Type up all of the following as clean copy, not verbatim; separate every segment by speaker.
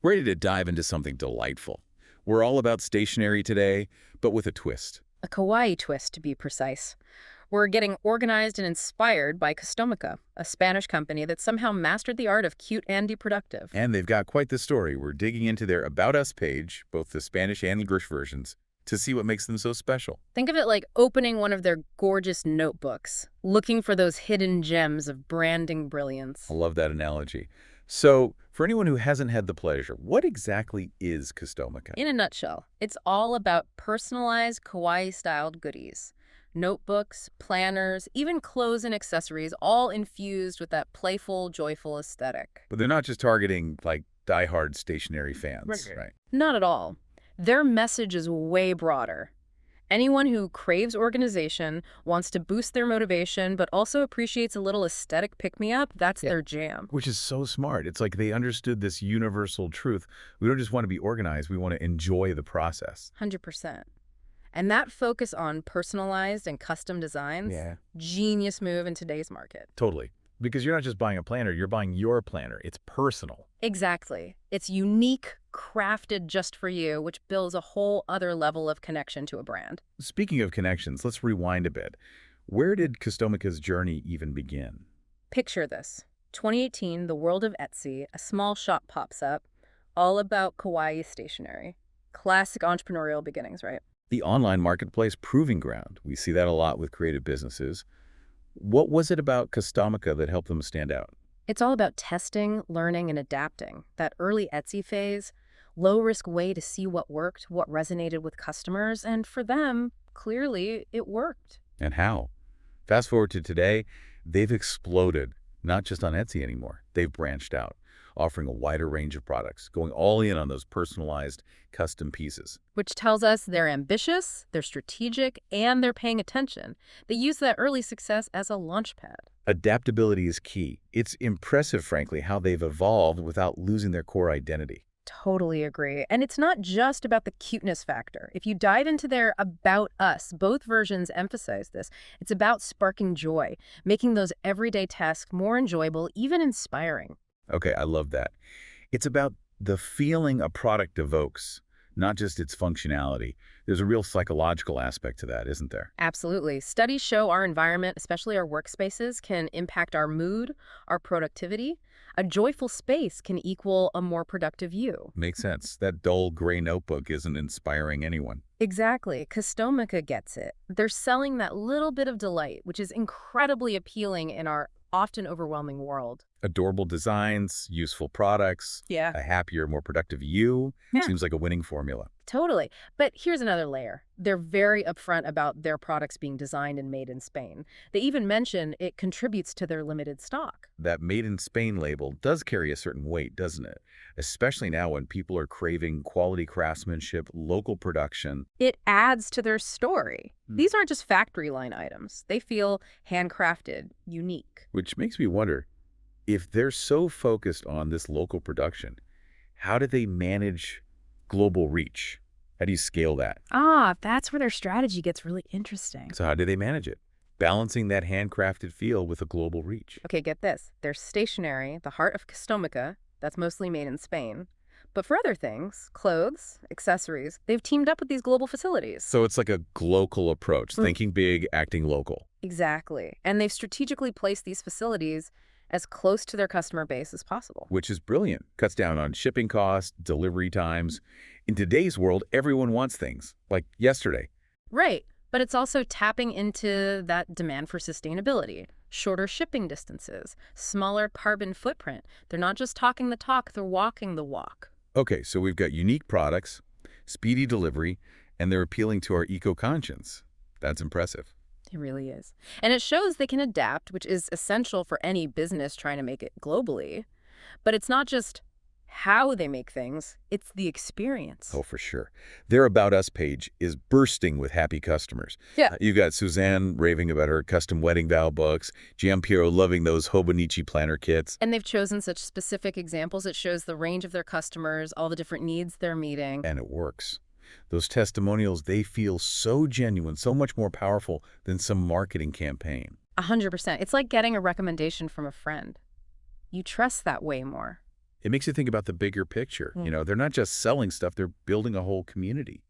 Speaker 1: Ready to dive into something delightful. We're all about stationery today, but with a twist.
Speaker 2: A kawaii twist, to be precise. We're getting organized and inspired by Customica, a Spanish company that somehow mastered the art of cute and productive.
Speaker 1: And they've got quite the story. We're digging into their About Us page, both the Spanish and English versions, to see what makes them so special.
Speaker 2: Think of it like opening one of their gorgeous notebooks, looking for those hidden gems of branding brilliance.
Speaker 1: I love that analogy. So, for anyone who hasn't had the pleasure, what exactly is Customica?
Speaker 2: In a nutshell, it's all about personalized kawaii-styled goodies. Notebooks, planners, even clothes and accessories, all infused with that playful, joyful aesthetic.
Speaker 1: But they're not just targeting, like, diehard stationery fans, right?
Speaker 2: Not at all. Their message is way broader. Anyone who craves organization, wants to boost their motivation, but also appreciates a little aesthetic pick-me-up, that's their jam.
Speaker 1: Which is so smart. It's like they understood this universal truth. We don't just want to be organized, we want to enjoy the process.
Speaker 2: 100%. And that focus on personalized and custom designs, genius move in today's market.
Speaker 1: Totally. Because you're not just buying a planner, you're buying your planner. It's personal.
Speaker 2: Exactly. It's unique, crafted just for you, which builds a whole other level of connection to a brand.
Speaker 1: Speaking of connections, let's rewind a bit. Where did Customica's journey even begin?
Speaker 2: Picture this. 2018, the world of Etsy, a small shop pops up, all about kawaii stationery. Classic entrepreneurial beginnings, right?
Speaker 1: The online marketplace proving ground. We see that a lot with creative businesses. What was it about Customica that helped them stand out?
Speaker 2: It's all about testing, learning, and adapting. That early Etsy phase, low-risk way to see what worked, what resonated with customers, and for them, clearly, it worked.
Speaker 1: And how? Fast forward to today, they've exploded, not just on Etsy anymore. They've branched out, offering a wider range of products, going all in on those personalized custom pieces.
Speaker 2: Which tells us they're ambitious, they're strategic, and they're paying attention. They use that early success as a launchpad.
Speaker 1: Adaptability is key. It's impressive, frankly, how they've evolved without losing their core identity.
Speaker 2: Totally agree. And it's not just about the cuteness factor. If you dive into their About Us, both versions emphasize this. It's about sparking joy, making those everyday tasks more enjoyable, even inspiring.
Speaker 1: Okay, I love that. It's about the feeling a product evokes, not just its functionality. There's a real psychological aspect to that, isn't there?
Speaker 2: Absolutely. Studies show our environment, especially our workspaces, can impact our mood, our productivity. A joyful space can equal a more productive you.
Speaker 1: Makes sense. That dull gray notebook isn't inspiring anyone.
Speaker 2: Exactly. Customica gets it. They're selling that little bit of delight, which is incredibly appealing in our often overwhelming world.
Speaker 1: Adorable designs, useful products, a happier, more productive you. Seems like a winning formula.
Speaker 2: Totally. But here's another layer. They're very upfront about their products being designed and made in Spain. They even mention it contributes to their limited stock.
Speaker 1: That Made in Spain label does carry a certain weight, doesn't it? Especially now when people are craving quality craftsmanship, local production.
Speaker 2: It adds to their story. These aren't just factory line items. They feel handcrafted, unique.
Speaker 1: Which makes me wonder, if they're so focused on this local production, how do they manage global reach? How do you scale that?
Speaker 2: That's where their strategy gets really interesting.
Speaker 1: So how do they manage it? Balancing that handcrafted feel with a global reach.
Speaker 2: Okay, get this. There's stationery, the heart of Customica, that's mostly made in Spain. But for other things, clothes, accessories, they've teamed up with these global facilities.
Speaker 1: So it's like a glocal approach, thinking big, acting local.
Speaker 2: Exactly. And they've strategically placed these facilities as close to their customer base as possible.
Speaker 1: Which is brilliant. Cuts down on shipping costs, delivery times. In today's world, everyone wants things, like yesterday.
Speaker 2: Right. But it's also tapping into that demand for sustainability. Shorter shipping distances, smaller carbon footprint. They're not just talking the talk, they're walking the walk.
Speaker 1: Okay, so we've got unique products, speedy delivery, and they're appealing to our eco-conscience. That's impressive.
Speaker 2: It really is. And it shows they can adapt, which is essential for any business trying to make it globally. But it's not just how they make things, it's the experience.
Speaker 1: Oh, for sure. Their About Us page is bursting with happy customers. You've got Suzanne raving about her custom wedding vow books, Giampiero loving those Hobonichi planner kits.
Speaker 2: And they've chosen such specific examples. It shows the range of their customers, all the different needs they're meeting.
Speaker 1: And it works. Those testimonials, they feel so genuine, so much more powerful than some marketing campaign.
Speaker 2: 100%. It's like getting a recommendation from a friend. You trust that way more.
Speaker 1: It makes you think about the bigger picture.
Speaker 2: Mm.
Speaker 1: They're not just selling stuff, they're building a whole community.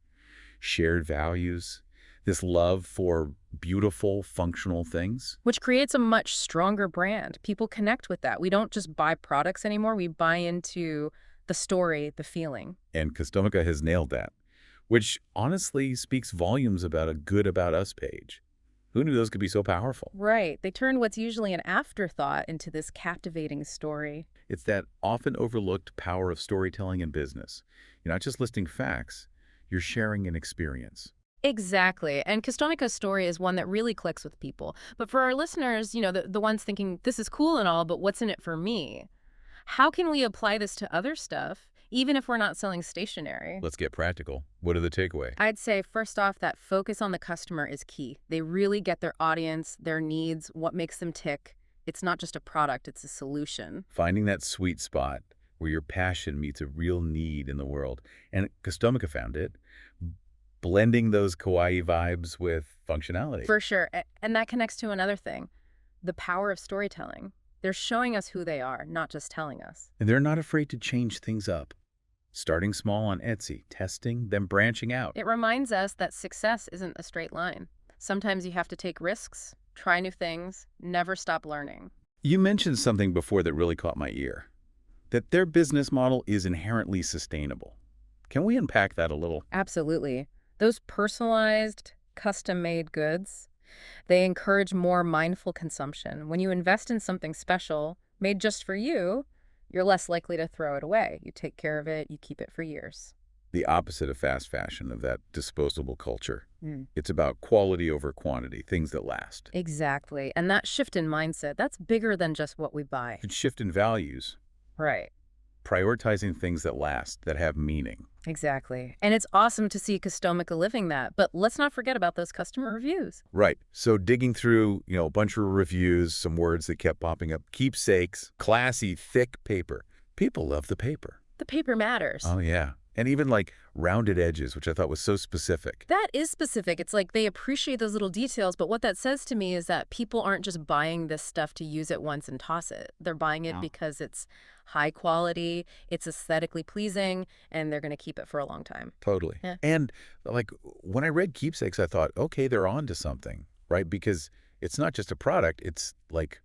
Speaker 1: Shared values, this love for beautiful, functional things.
Speaker 2: Which creates a much stronger brand. People connect with that. We don't just buy products anymore. We buy into the story, the feeling.
Speaker 1: And Customica has nailed that, which honestly speaks volumes about a good about us page. Who knew those could be so powerful?
Speaker 2: Right. They turn what's usually an afterthought into this captivating story.
Speaker 1: It's that often overlooked power of storytelling in business. You're not just listing facts, you're sharing an experience.
Speaker 2: Exactly. And Customica's story is one that really clicks with people. But for our listeners, the ones thinking, this is cool and all, but what's in it for me? How can we apply this to other stuff, even if we're not selling stationery?
Speaker 1: Let's get practical. What are the takeaway?
Speaker 2: I'd say, first off, that focus on the customer is key. They really get their audience, their needs, what makes them tick. It's not just a product, it's a solution.
Speaker 1: Finding that sweet spot where your passion meets a real need in the world. And Customica found it. Blending those kawaii vibes with functionality.
Speaker 2: For sure. And that connects to another thing, the power of storytelling. They're showing us who they are, not just telling us.
Speaker 1: And they're not afraid to change things up. Starting small on Etsy, testing, then branching out.
Speaker 2: It reminds us that success isn't a straight line. Sometimes you have to take risks, try new things, never stop learning.
Speaker 1: You mentioned something before that really caught my ear, that their business model is inherently sustainable. Can we unpack that a little?
Speaker 2: Absolutely. Those personalized, custom-made goods, they encourage more mindful consumption. When you invest in something special, made just for you, you're less likely to throw it away. You take care of it, you keep it for years.
Speaker 1: The opposite of fast fashion, of that disposable culture.
Speaker 2: Mm.
Speaker 1: It's about quality over quantity, things that last.
Speaker 2: Exactly. And that shift in mindset, that's bigger than just what we buy.
Speaker 1: It's shift in values,
Speaker 2: Right.
Speaker 1: prioritizing things that last, that have meaning.
Speaker 2: Exactly. And it's awesome to see Customica living that. But let's not forget about those customer reviews.
Speaker 1: Right. So digging through, a bunch of reviews, some words that kept popping up. Keepsakes, classy, thick paper. People love the paper.
Speaker 2: The paper matters.
Speaker 1: Oh, yeah. And even like rounded edges, which I thought was so specific.
Speaker 2: That is specific. It's like they appreciate those little details, but what that says to me is that people aren't just buying this stuff to use it once and toss it. They're buying it
Speaker 1: No.
Speaker 2: because it's high quality, it's aesthetically pleasing, and they're going to keep it for a long time.
Speaker 1: Totally.
Speaker 2: Yeah.
Speaker 1: And like when I read Keepsakes, I thought, okay, they're on to something, right? Because it's not just a product, it's like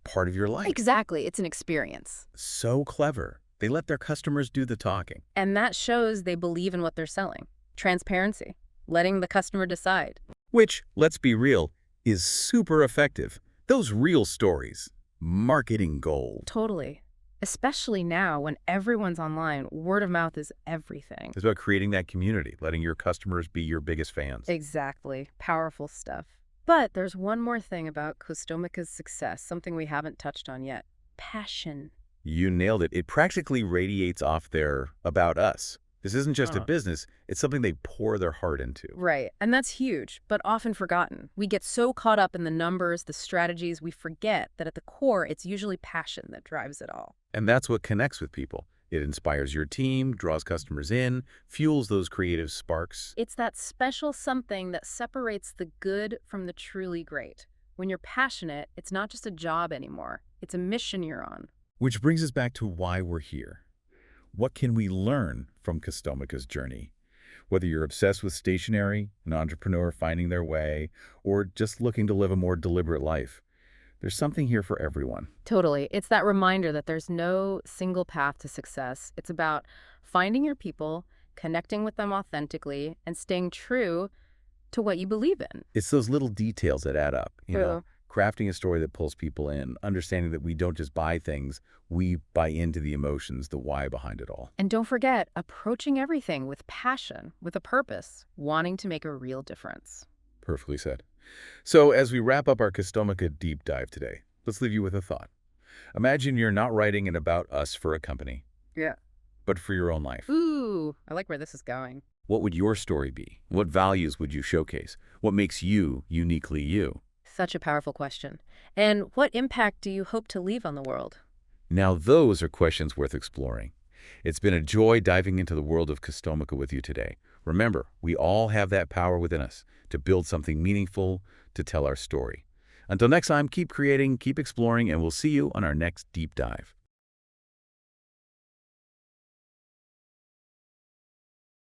Speaker 1: part of your life.
Speaker 2: Exactly. It's an experience.
Speaker 1: So clever. They let their customers do the talking.
Speaker 2: And that shows they believe in what they're selling. Transparency, letting the customer decide.
Speaker 1: Which, let's be real, is super effective. Those real stories. Marketing gold.
Speaker 2: Totally. Especially now when everyone's online, word of mouth is everything.
Speaker 1: It's about creating that community, letting your customers be your biggest fans.
Speaker 2: Exactly. Powerful stuff. But there's one more thing about Customica's success, something we haven't touched on yet. Passion.
Speaker 1: You nailed it. It practically radiates off their about us. This isn't just a business. It's something they pour their heart into.
Speaker 2: Right. And that's huge, but often forgotten. We get so caught up in the numbers, the strategies, we forget that at the core, it's usually passion that drives it all.
Speaker 1: And that's what connects with people. It inspires your team, draws customers in, fuels those creative sparks.
Speaker 2: It's that special something that separates the good from the truly great. When you're passionate, it's not just a job anymore. It's a mission you're on.
Speaker 1: Which brings us back to why we're here. What can we learn from Customica's journey? Whether you're obsessed with stationery, an entrepreneur finding their way, or just looking to live a more deliberate life, there's something here for everyone.
Speaker 2: Totally. It's that reminder that there's no single path to success. It's about finding your people, connecting with them authentically, and staying true to what you believe in.
Speaker 1: It's those little details that add up,
Speaker 2: True.
Speaker 1: crafting a story that pulls people in, understanding that we don't just buy things, we buy into the emotions, the why behind it all.
Speaker 2: And don't forget, approaching everything with passion, with a purpose, wanting to make a real difference.
Speaker 1: Perfectly said. So as we wrap up our Customica deep dive today, let's leave you with a thought. Imagine you're not writing an about us for a company,
Speaker 2: Yeah.
Speaker 1: but for your own life.
Speaker 2: Ooh, I like where this is going.
Speaker 1: What would your story be? What values would you showcase? What makes you uniquely you?
Speaker 2: Such a powerful question. And what impact do you hope to leave on the world?
Speaker 1: Now those are questions worth exploring. It's been a joy diving into the world of Customica with you today. Remember, we all have that power within us to build something meaningful, to tell our story. Until next time, keep creating, keep exploring, and we'll see you on our next deep dive.